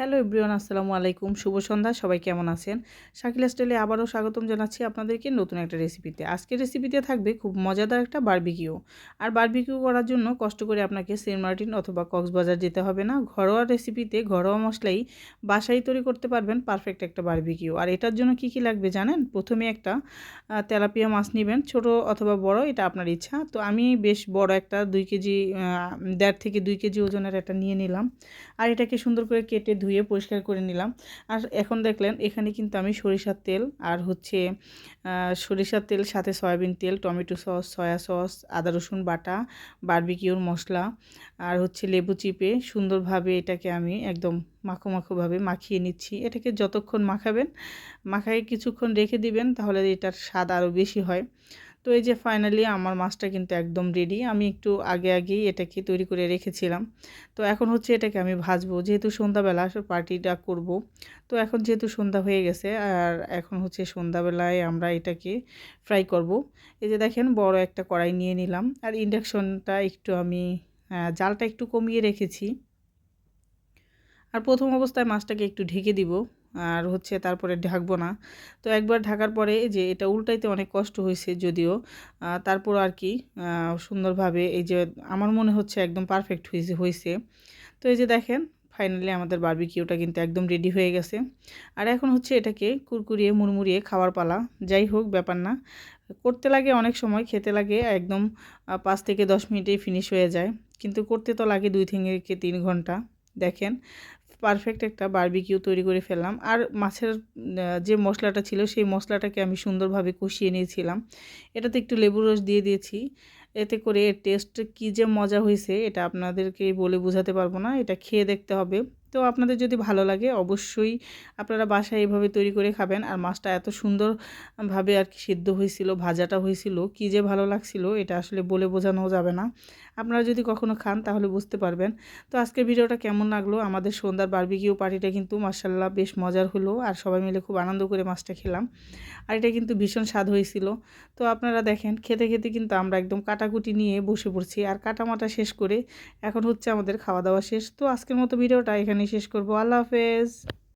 Hello everyone, আসসালামু আলাইকুম। শুভ সন্ধ্যা। সবাই কেমন আছেন? শাকিলা স্টাইলে আবারও স্বাগতম জানাচ্ছি আপনাদেরকে নতুন একটা রেসিপিতে। আজকের রেসিপিতে থাকবে খুব মজাদার একটা বারবিকিউ। আর বারবিকিউ করার জন্য কষ্ট করে আপনাকে সেন্ট মার্টিন অথবা কক্সবাজার যেতে হবে না। ঘরোয়া রেসিপিতে ঘরোয়া মশলাই বাসায় তৈরি করতে পারবেন পারফেক্ট একটা বারবিকিউ। আর এটার জন্য কি লাগবে জানেন? প্রথমে একটা তেলাপিয়া মাছ নেবেন, ছোট অথবা বড়, এটা আপনার ইচ্ছা। তো আমি বেশ বড় একটা 2 কেজি 1.5 থেকে 2 কেজি ওজনের একটা নিয়ে নিলাম। আর এটাকে সুন্দর করে কেটে ধুয়ে পরিষ্কার করে নিলাম। আর এখন দেখলেন এখানে কিন্তু আমি সরিষার তেল আর সরিষার তেল সাথে সয়াবিন তেল, টমেটো সস, সয়া সস, আদা রসুন বাটা, বারবিকিউর মশলা আর লেবু চিপে সুন্দরভাবে এটাকে আমি একদম মাখো মাখোভাবে মাখিয়ে নিচ্ছি। এটাকে যতক্ষণ মাখাবেন, মাখায় কিছুক্ষণ রেখে দিবেন, তাহলে এটার স্বাদ আরও বেশি হয়। তো এই যে ফাইনালি আমার মাছটা কিন্তু একদম রেডি। আমি একটু আগেই এটাকে তৈরি করে রেখেছিলাম। তো এখন এটাকে আমি ভাজবো, যেহেতু সন্ধ্যাবেলা পার্টিটা করব। তো এখন যেহেতু সন্ধ্যা হয়ে গেছে, আর এখন সন্ধ্যাবেলায় আমরা এটাকে ফ্রাই করব। এই যে দেখেন বড় একটা কড়াই নিয়ে নিলাম, আর ইন্ডাকশনটা একটু আমি জালটা একটু কমিয়ে রেখেছি। আর প্রথম অবস্থায় মাছটাকে একটু ঢেকে দিব, আর তারপরে ঢাকবো না। তো একবার ঢাকার পরে যে এটা উল্টাইতে অনেক কষ্ট হয়েছে যদিও, তারপর আর কি সুন্দরভাবে এই যে আমার মনে হচ্ছে একদম পারফেক্ট হয়েছে। তো এই যে দেখেন ফাইনালি আমাদের বারবিকিউটা কিন্তু একদম রেডি হয়ে গেছে। আর এখন এটাকে কুরকুরিয়ে মুড়মুড়িয়ে খাওয়ার পালা। যাই হোক, ব্যাপার না, করতে লাগে অনেক সময়, খেতে লাগে একদম 5 থেকে 10 মিনিটেই ফিনিশ হয়ে যায়। কিন্তু করতে তো লাগে 2 থেকে 3 ঘন্টা। দেখেন পারফেক্ট একটা বারবিকিউ তৈরি করে ফেললাম। আর মাছের যে মশলাটা ছিল সেই মশলাটাকে আমি সুন্দরভাবে কষিয়ে নিয়েছিলাম। এটাতে একটু লেবুর রস দিয়ে দিয়েছি। এতে করে এর টেস্ট কী যে মজা হয়েছে এটা আপনাদেরকে বলে বোঝাতে পারবো না। এটা খেয়ে দেখতে হবে। তো আপনাদের যদি ভালো লাগে অবশ্যই আপনারা বাসায় এভাবে তৈরি করে খাবেন। আর মাছটা এত সুন্দরভাবে আর কি সিদ্ধ হয়েছিল, ভাজাটা হয়েছিল, কী যে ভালো লাগছিল এটা আসলে বলে বোঝানো যাবে না। আপনারা যদি কখনো খান তাহলে বুঝতে পারবেন। তো আজকের ভিডিওটা কেমন লাগলো? আমাদের সন্ধ্যার বারবিকিউ পার্টিটা কিন্তু মাশাআল্লাহ বেশ মজার হলো, আর সবাই মিলে খুব আনন্দ করে মাছটা খেলাম। আর এটা কিন্তু ভীষণ স্বাদ হয়েছিল। তো আপনারা দেখেন খেতে খেতে কিন্তু আমরা একদম কাটাকুটি নিয়ে বসে পড়ছি, আর কাটামাটা শেষ করে এখন আমাদের খাওয়া দাওয়া শেষ। তো আজকের মতো ভিডিওটা এখানেই শেষ করব। আল্লাহ হাফেজ।